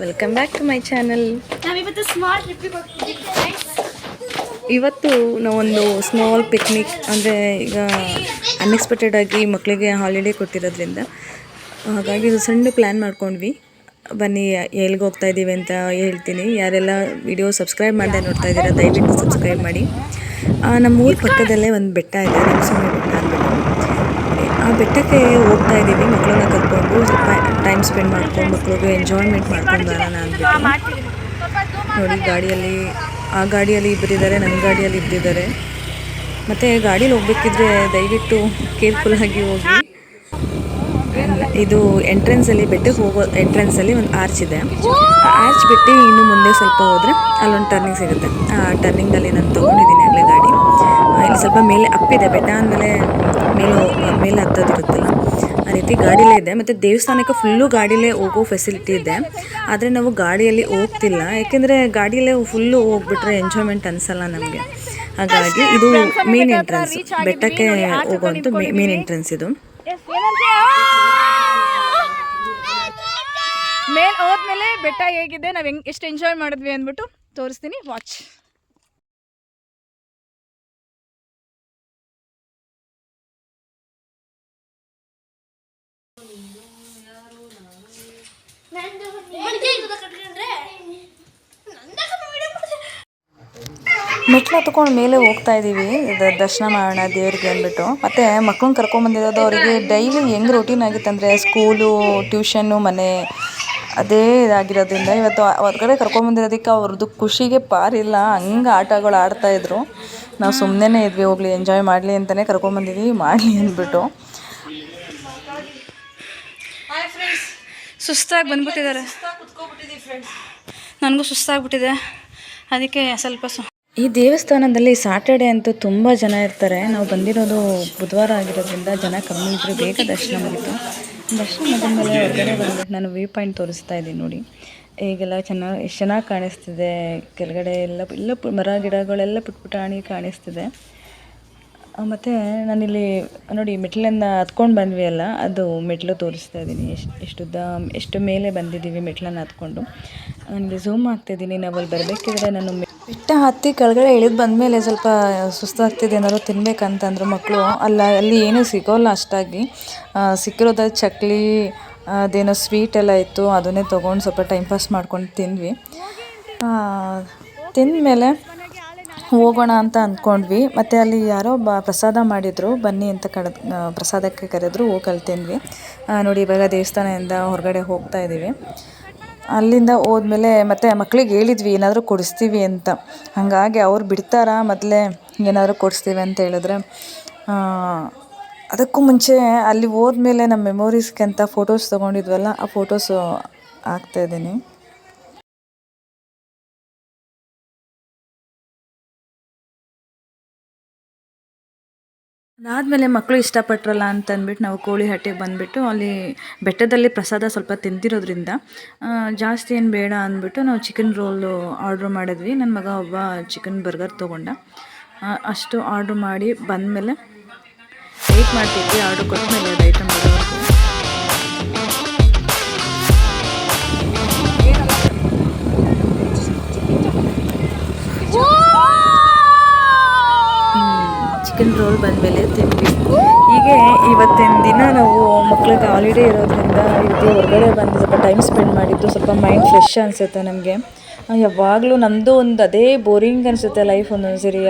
Welcome back to my channel. ನಾವಿವತ್ತು smart ಟ್ರಿಪ್ಪಿಗೆ ಹೋಗ್ತಿದ್ದೀವಿ ಫ್ರೆಂಡ್ಸ್. ಇವತ್ತು ನಾವೊಂದು ಸ್ಮಾಲ್ ಪಿಕ್ನಿಕ್ ಅಂದರೆ ಈಗ ಅನ್ಎಕ್ಸ್ಪೆಕ್ಟೆಡ್ ಆಗಿ ಮಕ್ಕಳಿಗೆ ಹಾಲಿಡೇ ಕೊಟ್ಟಿರೋದ್ರಿಂದ ಹಾಗಾಗಿ ಇದು ಸಣ್ಣ ಪ್ಲ್ಯಾನ್ ಮಾಡ್ಕೊಂಡ್ವಿ. ಬನ್ನಿ ಎಲ್ಲಿಗೆ ಹೋಗ್ತಾ ಇದ್ದೀವಿ ಅಂತ ಹೇಳ್ತೀನಿ. ಯಾರೆಲ್ಲ ವಿಡಿಯೋ ಸಬ್ಸ್ಕ್ರೈಬ್ ಮಾಡದೆ ನೋಡ್ತಾ ಇದ್ದೀರಾ ದಯವಿಟ್ಟು ಸಬ್ಸ್ಕ್ರೈಬ್ ಮಾಡಿ. ನಮ್ಮೂರ ಪಕ್ಕದಲ್ಲೇ ಒಂದು ಬೆಟ್ಟ ಇದೆ, ರಂಗಸ್ವಾಮಿ ಬೆಟ್ಟ ಅಂದ್ಬಿಟ್ಟು. ಆ ಬೆಟ್ಟಕ್ಕೆ ಹೋಗ್ತಾ ಇದ್ದೀವಿ ಮಕ್ಕಳನ್ನ ಕರ್ಕೊಂಡು ಸ್ವಲ್ಪ ಟೈಮ್ ಸ್ಪೆಂಡ್ ಮಾಡ್ಕೊಂಡು ಮಕ್ಕಳಿಗೆ ಎಂಜಾಯ್ಮೆಂಟ್ ಮಾಡ್ಕೊಂಡು ಬರೋಣ ಅಂದ್ಬಿಟ್ಟು. ನೋಡಿ ಗಾಡಿಯಲ್ಲಿ ಆ ಗಾಡಿಯಲ್ಲಿ ಇಬ್ಬರಿದ್ದಾರೆ, ನನ್ನ ಗಾಡಿಯಲ್ಲಿ ಇಬ್ಬರಿದ್ದಾರೆ. ಮತ್ತು ಗಾಡೀಲಿ ಹೋಗ್ಬೇಕಿದ್ರೆ ದಯವಿಟ್ಟು ಕೇರ್ಫುಲ್ಲಾಗಿ ಹೋಗಿ. ಇದು ಎಂಟ್ರೆನ್ಸಲ್ಲಿ ಬೆಟ್ಟಕ್ಕೆ ಹೋಗೋ ಎಂಟ್ರೆನ್ಸಲ್ಲಿ ಒಂದು ಆರ್ಚ್ ಇದೆ. ಆ ಆರ್ಚ್ ಬಿಟ್ಟು ಇನ್ನು ಮುಂದೆ ಸ್ವಲ್ಪ ಹೋದರೆ ಅಲ್ಲೊಂದು ಟರ್ನಿಂಗ್ ಸಿಗುತ್ತೆ. ಆ ಟರ್ನಿಂಗಲ್ಲಿ ನಾನು ತೊಗೊಂಡಿದ್ದೀನಿ ಆಗಲೇ ಗಾಡಿ. ಇಲ್ಲಿ ಸ್ವಲ್ಪ ಮೇಲೆ ಅಪ್ಪಿದೆ, ಬೆಟ್ಟ ಅಂದಮೇಲೆ ಮೇಲೆ ಹತ್ತೋದಿರುತ್ತಲ್ಲ ಆ ರೀತಿ ಗಾಡಿಲೇ ಇದೆ. ಮತ್ತು ದೇವಸ್ಥಾನಕ್ಕೆ ಫುಲ್ಲು ಗಾಡಿಲೇ ಹೋಗೋ ಫೆಸಿಲಿಟಿ ಇದೆ. ಆದರೆ ನಾವು ಗಾಡಿಯಲ್ಲಿ ಹೋಗ್ತಿಲ್ಲ, ಯಾಕೆಂದರೆ ಗಾಡಿಯಲ್ಲೇ ಫುಲ್ಲು ಹೋಗ್ಬಿಟ್ರೆ ಎಂಜಾಯ್ಮೆಂಟ್ ಅನಿಸಲ್ಲ ನಮಗೆ. ಹಾಗಾಗಿ ಇದು ಮೇನ್ ಎಂಟ್ರೆನ್ಸ್, ಬೆಟ್ಟಕ್ಕೆ ಹೋಗುವಂಥ ಮೇನ್ ಎಂಟ್ರೆನ್ಸ್ ಇದು. ಮೇಲೆ ಹೋದ್ಮೇಲೆ ಬೆಟ್ಟ ಹೇಗಿದೆ, ನಾವು ಎಷ್ಟು ಎಂಜಾಯ್ ಮಾಡಿದ್ವಿ ಅಂದ್ಬಿಟ್ಟು ತೋರಿಸ್ತೀನಿ, ವಾಚ್. ಮೆಟ್ಲು ಹತ್ಕೊಂಡು ಮೇಲೆ ಹೋಗ್ತಾ ಇದ್ದೀವಿ ದರ್ಶನ ಮಾಡೋಣ ದೇವ್ರಿಗೆ ಅಂದ್ಬಿಟ್ಟು. ಮತ್ತು ಮಕ್ಳನ್ನ ಕರ್ಕೊಂಬಂದಿರೋದು ಅವರಿಗೆ ಡೈಲಿ ಹೆಂಗೆ ರೂಟೀನ್ ಆಗಿತ್ತು ಅಂದರೆ ಸ್ಕೂಲು, ಟ್ಯೂಷನ್ನು, ಮನೆ ಅದೇ ಇದಾಗಿರೋದ್ರಿಂದ ಇವತ್ತು ಹೊರಗಡೆ ಕರ್ಕೊಂಬಂದಿರೋದಕ್ಕೆ ಅವ್ರದ್ದು ಖುಷಿಗೆ ಪಾರಿಲ್ಲ. ಹಂಗೆ ಆಟಗಳು ಆಡ್ತಾಯಿದ್ರು. ನಾವು ಸುಮ್ಮನೆ ಇದ್ವಿ, ಹೋಗ್ಲಿ ಎಂಜಾಯ್ ಮಾಡಲಿ ಅಂತಲೇ ಕರ್ಕೊಂಬಂದಿದ್ವಿ, ಮಾಡಲಿ ಅಂದ್ಬಿಟ್ಟು. ಸುಸ್ತಾಗಿ ಬಂದ್ಬಿಟ್ಟಿದ್ದಾರೆ, ನನಗೂ ಸುಸ್ತಾಗ್ಬಿಟ್ಟಿದೆ, ಅದಕ್ಕೆ ಸ್ವಲ್ಪ ಈ ದೇವಸ್ಥಾನದಲ್ಲಿ ಸ್ಯಾಟರ್ಡೆ ಅಂತೂ ತುಂಬ ಜನ ಇರ್ತಾರೆ. ನಾವು ಬಂದಿರೋದು ಬುಧವಾರ ಆಗಿರೋದ್ರಿಂದ ಜನ ಕಮ್ಮಿ ಇದ್ದರೂ ಬೇಗ ದರ್ಶನ ಮುಗಿತು. ದರ್ಶನ ಮುಗಿದ್ಮೇಲೆ ಹೊರಗಡೆ ಬಂದ್ಬಿಟ್ಟು ನಾನು ವ್ಯೂ ಪಾಯಿಂಟ್ ತೋರಿಸ್ತಾ ಇದ್ದೀನಿ ನೋಡಿ. ಈಗೆಲ್ಲ ಎಷ್ಟು ಚೆನ್ನಾಗಿ ಕಾಣಿಸ್ತಿದೆ. ಕೆಳಗಡೆ ಎಲ್ಲ ಮರ ಗಿಡಗಳೆಲ್ಲ ಪುಟ್ಪುಟಾಣಿ ಕಾಣಿಸ್ತಿದೆ. ಮತ್ತು ನಾನಿಲ್ಲಿ ನೋಡಿ ಮೆಟ್ಲನ್ನು ಹತ್ಕೊಂಡು ಬಂದ್ವಿ ಅಲ್ಲ, ಅದು ಮೆಟ್ಲು ತೋರಿಸ್ತಾ ಇದ್ದೀನಿ. ಎಷ್ಟು ಮೇಲೆ ಬಂದಿದ್ದೀವಿ ಮೆಟ್ಲನ್ನು ಹತ್ಕೊಂಡು. ನನಗೆ ಝೂಮ್ ಆಗ್ತಾಯಿದ್ದೀನಿ. ನಾವು ಅಲ್ಲಿ ಬರಬೇಕಿದ್ರೆ ನಾನು ಬೆಟ್ಟ ಹತ್ತಿ ಕೆಳಗಡೆ ಇಳಿದು ಬಂದಮೇಲೆ ಸ್ವಲ್ಪ ಸುಸ್ತಾಗ್ತಿದೆ, ಏನಾದ್ರು ತಿನ್ಬೇಕಂತಂದ್ರು ಮಕ್ಕಳು. ಅಲ್ಲಿ ಏನೂ ಸಿಗೋಲ್ಲ ಅಷ್ಟಾಗಿ. ಸಿಕ್ಕಿರೋದು ಚಕ್ಲಿ, ಅದೇನೋ ಸ್ವೀಟ್ ಎಲ್ಲ ಇತ್ತು, ಅದನ್ನೇ ತೊಗೊಂಡು ಸ್ವಲ್ಪ ಟೈಮ್ ಪಾಸ್ ಮಾಡ್ಕೊಂಡು ತಿಂದ್ವಿ. ತಿಂದಮೇಲೆ ಹೋಗೋಣ ಅಂತ ಅಂದ್ಕೊಂಡ್ವಿ. ಮತ್ತು ಅಲ್ಲಿ ಯಾರೋ ಪ್ರಸಾದ ಮಾಡಿದರು, ಬನ್ನಿ ಅಂತ ಪ್ರಸಾದಕ್ಕೆ ಕರೆದ್ರು, ಹೋಗಿ ಅಲ್ಲಿ ತಿಂದ್ವಿ. ನೋಡಿ ಇವಾಗ ದೇವಸ್ಥಾನದಿಂದ ಹೊರಗಡೆ ಹೋಗ್ತಾ ಇದ್ದೀವಿ. ಅಲ್ಲಿಂದ ಹೋದ್ಮೇಲೆ ಮತ್ತೆ ಮಕ್ಳಿಗೆ ಹೇಳಿದ್ವಿ ಏನಾದರೂ ಕೊಡಿಸ್ತೀವಿ ಅಂತ. ಹಾಗಾಗಿ ಅವ್ರು ಬಿಡ್ತಾರಾ ಮೊದಲೇ ಏನಾದರೂ ಕೊಡಿಸ್ತೀವಿ ಅಂತ ಹೇಳಿದ್ರೆ. ಅದಕ್ಕೂ ಮುಂಚೆ ಅಲ್ಲಿ ಹೋದ್ಮೇಲೆ ನಮ್ಮ ಮೆಮೊರೀಸ್ಗೆ ಅಂತ ಫೋಟೋಸ್ ತೊಗೊಂಡಿದ್ವಲ್ಲ, ಆ ಫೋಟೋಸು ಹಾಕ್ತಾಯಿದ್ದೀನಿ. ಅದಾದಮೇಲೆ ಮಕ್ಕಳು ಇಷ್ಟಪಟ್ರಲ್ಲ ಅಂತಂದ್ಬಿಟ್ಟು ನಾವು ಕೋಳಿ ಹಟ್ಟಿಗೆ ಬಂದುಬಿಟ್ಟು ಅಲ್ಲಿ ಬೆಟ್ಟದಲ್ಲಿ ಪ್ರಸಾದ ಸ್ವಲ್ಪ ತಿಂದಿರೋದ್ರಿಂದ ಜಾಸ್ತಿ ಏನು ಬೇಡ ಅಂದ್ಬಿಟ್ಟು ನಾವು ಚಿಕನ್ ರೋಲು ಆರ್ಡ್ರ್ ಮಾಡಿದ್ವಿ. ನನ್ನ ಮಗ ಒಬ್ಬ ಚಿಕನ್ ಬರ್ಗರ್ ತೊಗೊಂಡ. ಅಷ್ಟು ಆರ್ಡ್ರ್ ಮಾಡಿ ಬಂದಮೇಲೆ ವೆಯ್ಟ್ ಮಾಡ್ತಿದ್ವಿ. ಆರ್ಡ್ರ್ ಕೊಟ್ಟಮೇಲೆ ಅದು ಐಟಮ್ ಬರೋವರೆಗೂ. ಚಿಕನ್ ರೋಲ್ ಬಂದಮೇಲೆ ತಿಂದ್ವಿ. ಹೀಗೆ ಇವತ್ತಿನ ದಿನ ನಾವು ಮಕ್ಳಿಗೆ ಹಾಲಿಡೇ ಇರೋದ್ರಿಂದ ಇದು ಹೊರಗಡೆ ಬಂದು ಸ್ವಲ್ಪ ಟೈಮ್ ಸ್ಪೆಂಡ್ ಮಾಡಿದ್ದು ಸ್ವಲ್ಪ ಮೈಂಡ್ ಫ್ರೆಶ್ ಅನಿಸುತ್ತೆ ನಮಗೆ. ಯಾವಾಗಲೂ ನಮ್ಮದು ಒಂದು ಅದೇ ಬೋರಿಂಗ್ ಅನಿಸುತ್ತೆ ಲೈಫ್ ಒಂದೊಂದು ಸರಿ.